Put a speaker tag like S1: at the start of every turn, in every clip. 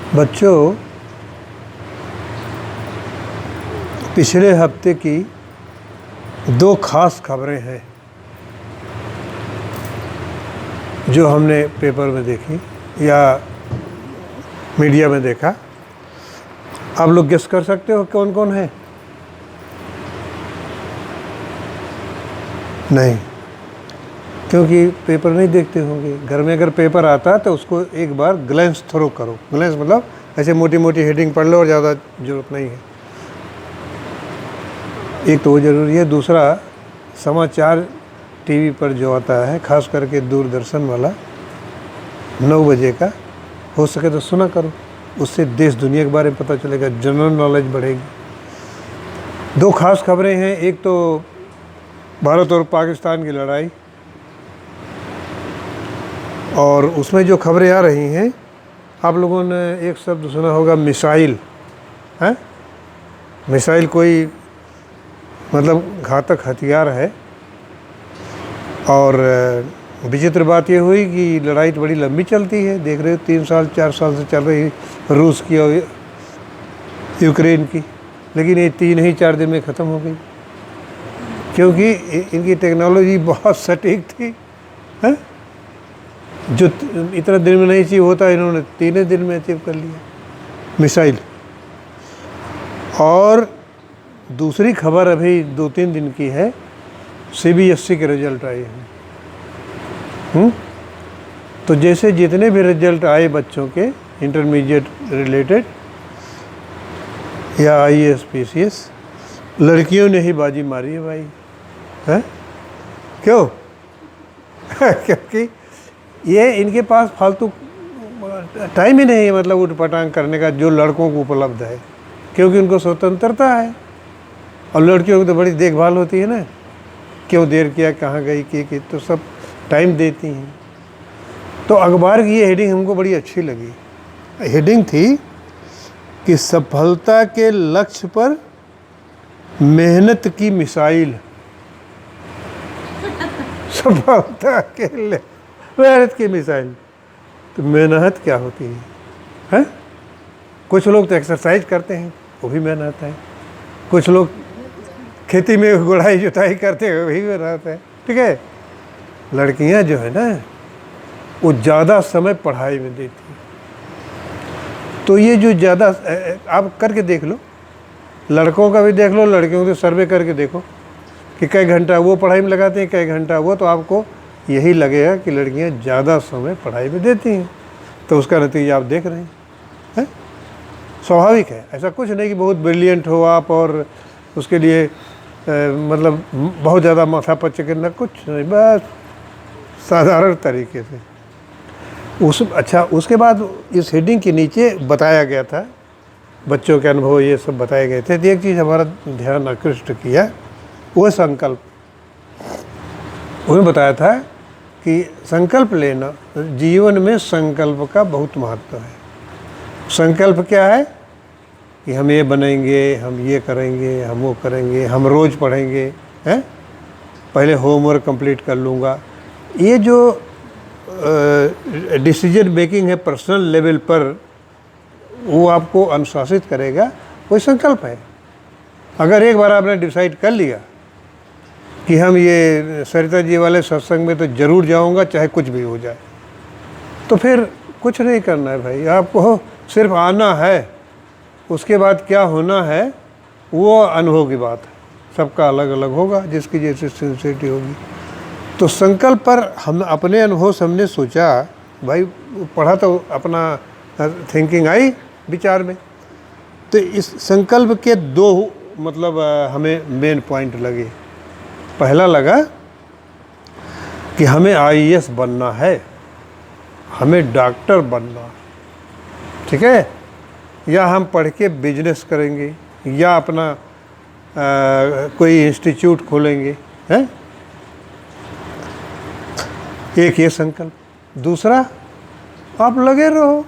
S1: बच्चों, पिछले हफ्ते की दो खास खबरें हैं जो हमने पेपर में देखी या मीडिया में देखा। आप लोग गेस कर सकते हो कौन कौन है? नहीं, क्योंकि पेपर नहीं देखते होंगे। घर में अगर पेपर आता तो उसको एक बार ग्लैंस थ्रो करो। ग्लैंस मतलब ऐसे मोटी मोटी हेडिंग पढ़ लो और ज़्यादा ज़रूरत नहीं है। एक तो वो ज़रूरी है। दूसरा, समाचार टीवी पर जो आता है, खास करके दूरदर्शन वाला 9 बजे का, हो सके तो सुना करो। उससे देश दुनिया के बारे में पता चलेगा, जनरल नॉलेज बढ़ेगी। दो खास खबरें हैं। एक तो भारत और पाकिस्तान की लड़ाई, और उसमें जो खबरें आ रही हैं, आप लोगों ने एक शब्द सुना होगा, मिसाइल। है मिसाइल कोई मतलब घातक हथियार है। और विचित्र बात ये हुई कि लड़ाई तो बड़ी लंबी चलती है। देख रहे हो 3 साल 4 साल से चल रही रूस की और यूक्रेन की, लेकिन ये 3 ही 4 दिन में ख़त्म हो गई, क्योंकि इनकी टेक्नोलॉजी बहुत सटीक थी। है जो इतना दिन में नहीं चाहिए होता, इन्होंने 3 दिन में अचीव कर लिया मिसाइल। और दूसरी खबर अभी 2-3 दिन की है, CBSE के रिजल्ट आए हैं। तो जैसे जितने भी रिजल्ट आए बच्चों के इंटरमीडिएट रिलेटेड या IAS PCS, लड़कियों ने ही बाजी मारी है भाई। है क्यों? क्योंकि ये इनके पास फालतू टाइम ही नहीं है, मतलब उठपटांग करने का, जो लड़कों को उपलब्ध है, क्योंकि उनको स्वतंत्रता है। और लड़कियों की तो बड़ी देखभाल होती है ना, क्यों देर किया, कहाँ गई, की तो सब टाइम देती हैं। तो अखबार की ये हेडिंग हमको बड़ी अच्छी लगी। हेडिंग थी कि सफलता के लक्ष्य पर मेहनत की मिसाइल। सफलता के लिए मेहनत की मिसाइल। तो मेहनत क्या होती है? कुछ लोग तो एक्सरसाइज करते हैं, वो भी मेहनत है। कुछ लोग खेती में गुड़ाई जुताई करते हैं, वो भी मेहनत है। ठीक है। लड़कियां जो है ना, वो ज़्यादा समय पढ़ाई में देती हैं। तो ये जो ज़्यादा, आप करके देख लो, लड़कों का भी देख लो, लड़कियों को सर्वे करके देखो कि कई घंटा वो पढ़ाई में लगाते हैं, कई घंटा वो, तो आपको यही लगेगा कि लड़कियां ज़्यादा समय पढ़ाई में देती हैं। तो उसका नतीजा आप देख रहे हैं। स्वाभाविक है, ऐसा कुछ नहीं कि बहुत ब्रिलियंट हो आप और उसके लिए मतलब बहुत ज़्यादा माथा पच्चे करना, कुछ नहीं, बस साधारण तरीके से। अच्छा, उसके बाद इस हेडिंग के नीचे बताया गया था, बच्चों के अनुभव ये सब बताए गए थे। तो एक चीज़ हमारा ध्यान आकृष्ट किया, वो संकल्प। उन्हें बताया था कि संकल्प लेना, जीवन में संकल्प का बहुत महत्व है। संकल्प क्या है कि हम ये बनेंगे, हम ये करेंगे, हम वो करेंगे, हम रोज़ पढ़ेंगे, हैं, पहले होमवर्क कंप्लीट कर लूँगा। ये जो डिसीजन मेकिंग है पर्सनल लेवल पर, वो आपको अनुशासित करेगा, कोई संकल्प है। अगर एक बार आपने डिसाइड कर लिया कि हम ये सरिता जी वाले सत्संग में तो ज़रूर जाऊंगा चाहे कुछ भी हो जाए, तो फिर कुछ नहीं करना है भाई, आपको सिर्फ आना है। उसके बाद क्या होना है वो अनुभव की बात है, सबका अलग अलग होगा, जिसकी जैसी सिंसियरिटी होगी। तो संकल्प पर हम अपने अनुभव से हमने सोचा, भाई पढ़ा तो अपना थिंकिंग आई विचार में। तो इस संकल्प के 2 मतलब हमें मेन पॉइंट लगे। पहला लगा कि हमें IAS बनना है, हमें डॉक्टर बनना है, ठीक है, या हम पढ़ के बिजनेस करेंगे, या अपना कोई इंस्टीट्यूट खोलेंगे, हैं। एक ये संकल्प। दूसरा, आप लगे रहो,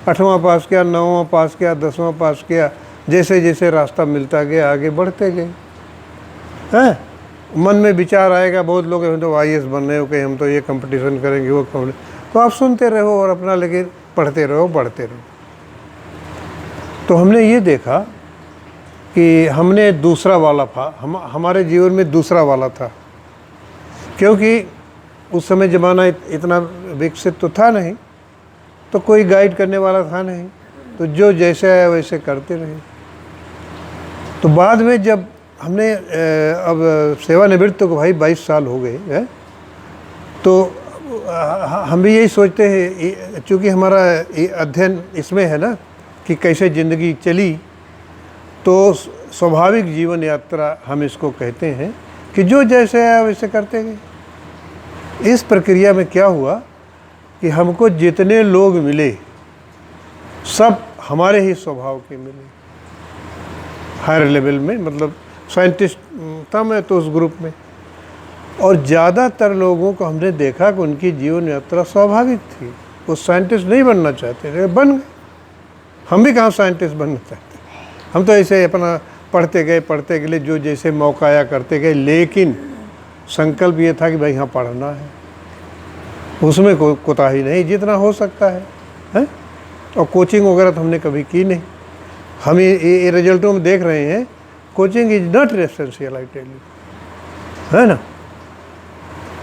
S1: 8वां पास किया, 9वां पास किया, 10वां पास किया, जैसे जैसे रास्ता मिलता गया आगे बढ़ते गए। हैं, मन में विचार आएगा, बहुत लोग हम तो IAS बन रहे हो, कहीं हम तो ये कंपटीशन करेंगे, वो कंपटीशन, तो आप सुनते रहो और अपना, लेकिन पढ़ते रहो, बढ़ते रहो। तो हमने ये देखा कि हमने दूसरा वाला था, हमारे जीवन में दूसरा वाला था, क्योंकि उस समय ज़माना इतना विकसित तो था नहीं, तो कोई गाइड करने वाला था नहीं, तो जो जैसे आया वैसे करते रहे। तो बाद में जब हमने अब सेवानिवृत्त को भाई 22 साल हो गए हैं, तो हम भी यही सोचते हैं, चूँकि हमारा अध्ययन इसमें है ना कि कैसे ज़िंदगी चली, तो स्वाभाविक जीवन यात्रा हम इसको कहते हैं कि जो जैसे आया वैसे करते गए। इस प्रक्रिया में क्या हुआ कि हमको जितने लोग मिले सब हमारे ही स्वभाव के मिले, हायर लेवल में, मतलब साइंटिस्ट था मैं तो उस ग्रुप में, और ज़्यादातर लोगों को हमने देखा कि उनकी जीवन यात्रा स्वाभाविक थी। वो साइंटिस्ट नहीं बनना चाहते थे, बन गए। हम भी कहाँ साइंटिस्ट बनना चाहते, हम तो ऐसे अपना पढ़ते गए, जो जैसे मौका आया करते गए, लेकिन संकल्प ये था कि भाई यहाँ पढ़ना है, उसमें कोई कोताही नहीं, जितना हो सकता है? और कोचिंग वगैरह तो हमने कभी की नहीं। हम ये रिजल्टों में देख रहे हैं, coaching is not essential, I tell you, है ना।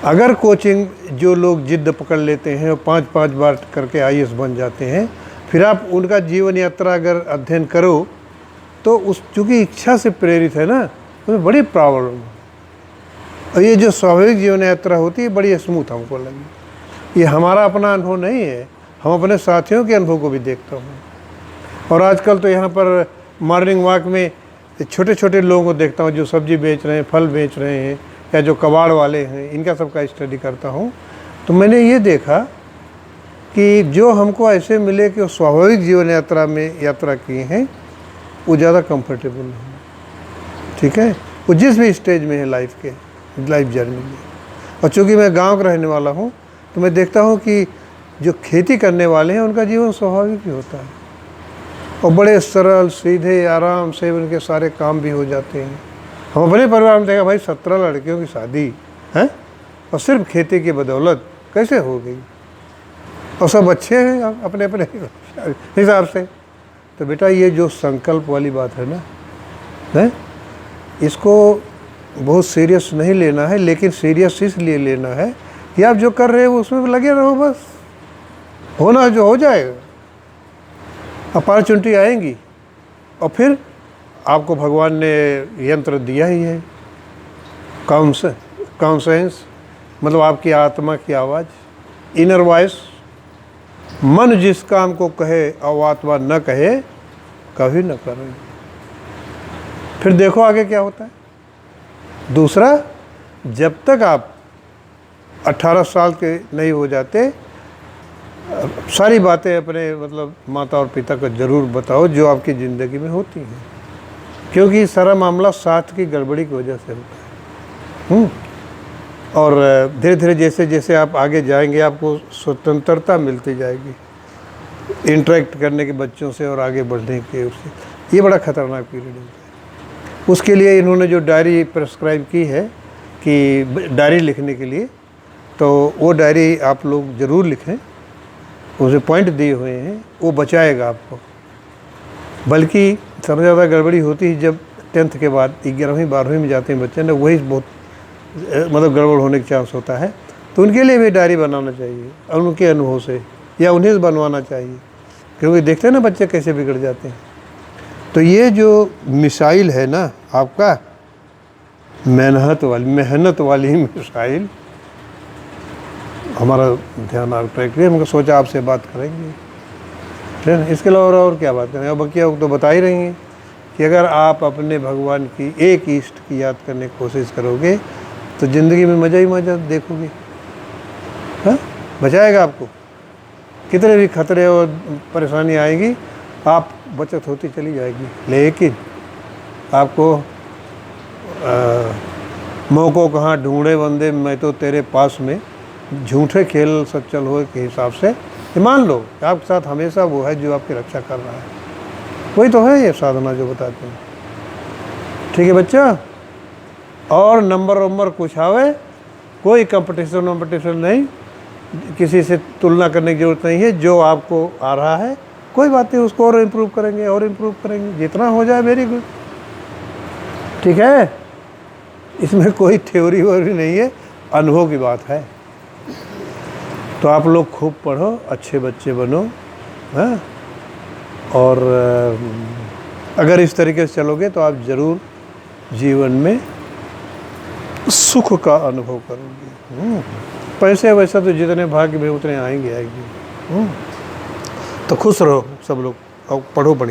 S1: अगर कोचिंग जो लोग जिद पकड़ लेते हैं और 5-5 बार करके IAS बन जाते हैं, फिर आप उनका जीवन यात्रा अगर अध्ययन करो तो उस चूँकि इच्छा से प्रेरित है ना, उसमें बड़ी प्रॉब्लम है। और ये जो स्वाभाविक जीवन यात्रा होती है बड़ी स्मूथ हमको लगी। ये हमारा अपना अनुभव नहीं है, हम अपने साथियों के अनुभव को भी देखता हूँ। और आजकल तो यहाँ पर मॉर्निंग वॉक में छोटे छोटे लोगों को देखता हूँ जो सब्जी बेच रहे हैं, फल बेच रहे हैं, या जो कबाड़ वाले हैं, इनका सबका स्टडी करता हूँ। तो मैंने ये देखा कि जो हमको ऐसे मिले कि वो स्वाभाविक जीवन यात्रा में यात्रा किए हैं, वो ज़्यादा कंफर्टेबल हैं, ठीक है, वो जिस भी स्टेज में है लाइफ जर्नी में। और चूँकि मैं गांव का रहने वाला हूँ, तो मैं देखता हूँ कि जो खेती करने वाले हैं उनका जीवन स्वाभाविक ही होता है, और बड़े सरल सीधे आराम से उनके सारे काम भी हो जाते हैं। हम अपने परिवार में देखा भाई 17 लड़कियों की शादी है, और सिर्फ खेती की बदौलत कैसे हो गई, और सब अच्छे हैं अपने अपने हिसाब से। तो बेटा ये जो संकल्प वाली बात है ना, है, इसको बहुत सीरियस नहीं लेना है, लेकिन सीरियस इसलिए लेना है कि आप जो कर रहे हो उसमें लगे रहो, बस होना जो हो जाएगा, अपॉर्चुनिटी आएंगी। और फिर आपको भगवान ने यंत्र दिया ही है, कॉन्सेंस, मतलब आपकी आत्मा की आवाज़, इनर वॉइस। मन जिस काम को कहे और आत्मा न कहे, कभी न करें। फिर देखो आगे क्या होता है। दूसरा, जब तक आप 18 साल के नहीं हो जाते, सारी बातें अपने मतलब माता और पिता को ज़रूर बताओ जो आपकी ज़िंदगी में होती हैं, क्योंकि सारा मामला साथ की गड़बड़ी की वजह से होता है। और धीरे धीरे जैसे जैसे आप आगे जाएंगे, आपको स्वतंत्रता मिलती जाएगी इंटरेक्ट करने के बच्चों से और आगे बढ़ने के उससे। ये बड़ा ख़तरनाक पीरियड होता है। उसके लिए इन्होंने जो डायरी प्रेस्क्राइब की है कि डायरी लिखने के लिए, तो वो डायरी आप लोग ज़रूर लिखें, उसे पॉइंट दिए हुए हैं, वो बचाएगा आपको। बल्कि सबसे ज़्यादा गड़बड़ी होती है जब 10th के बाद 11वीं 12वीं में जाते हैं बच्चे ना, वही बहुत मतलब गड़बड़ होने का चांस होता है। तो उनके लिए भी डायरी बनाना चाहिए, और उनके अनुभव से, या उन्हें बनवाना चाहिए, क्योंकि देखते हैं ना बच्चे कैसे बिगड़ जाते हैं। तो ये जो मिसाइल है ना आपका, मेहनत वाली मिसाइल, हमारा ध्यान अट्रैक्ट है। हमको सोचा आपसे बात करेंगे, ठीक है ना। इसके अलावा और क्या बात करें, अब बकिया तो बता ही रही हैं कि अगर आप अपने भगवान की एक इष्ट की याद करने की कोशिश करोगे तो ज़िंदगी में मज़ा ही मज़ा देखोगे। हाँ, बचाएगा आपको। कितने भी खतरे और परेशानी आएंगी, आप बचत होती चली जाएगी, लेकिन आपको मौक़ों कहाँ ढूंढे बंदे, मैं तो तेरे पास में झूठे खेल सच्चल हो के हिसाब से मान लो आपके साथ हमेशा वो है जो आपकी रक्षा कर रहा है। वही तो है ये साधना जो बताते हैं, ठीक है बच्चा। और नंबर कुछ आवे, कोई कंपटीशन नहीं, किसी से तुलना करने की ज़रूरत नहीं है। जो आपको आ रहा है कोई बात नहीं, उसको और इम्प्रूव करेंगे और इम्प्रूव करेंगे, जितना हो जाए वेरी गुड। ठीक है, इसमें कोई थ्योरी वोरी नहीं है, अनुभव की बात है। तो आप लोग खूब पढ़ो, अच्छे बच्चे बनो, हाँ। और अगर इस तरीके से चलोगे तो आप ज़रूर जीवन में सुख का अनुभव करोगे। पैसे वैसा तो जितने भाग्य में उतने आएंगे। तो खुश रहो सब लोग और पढ़ो बढ़िया।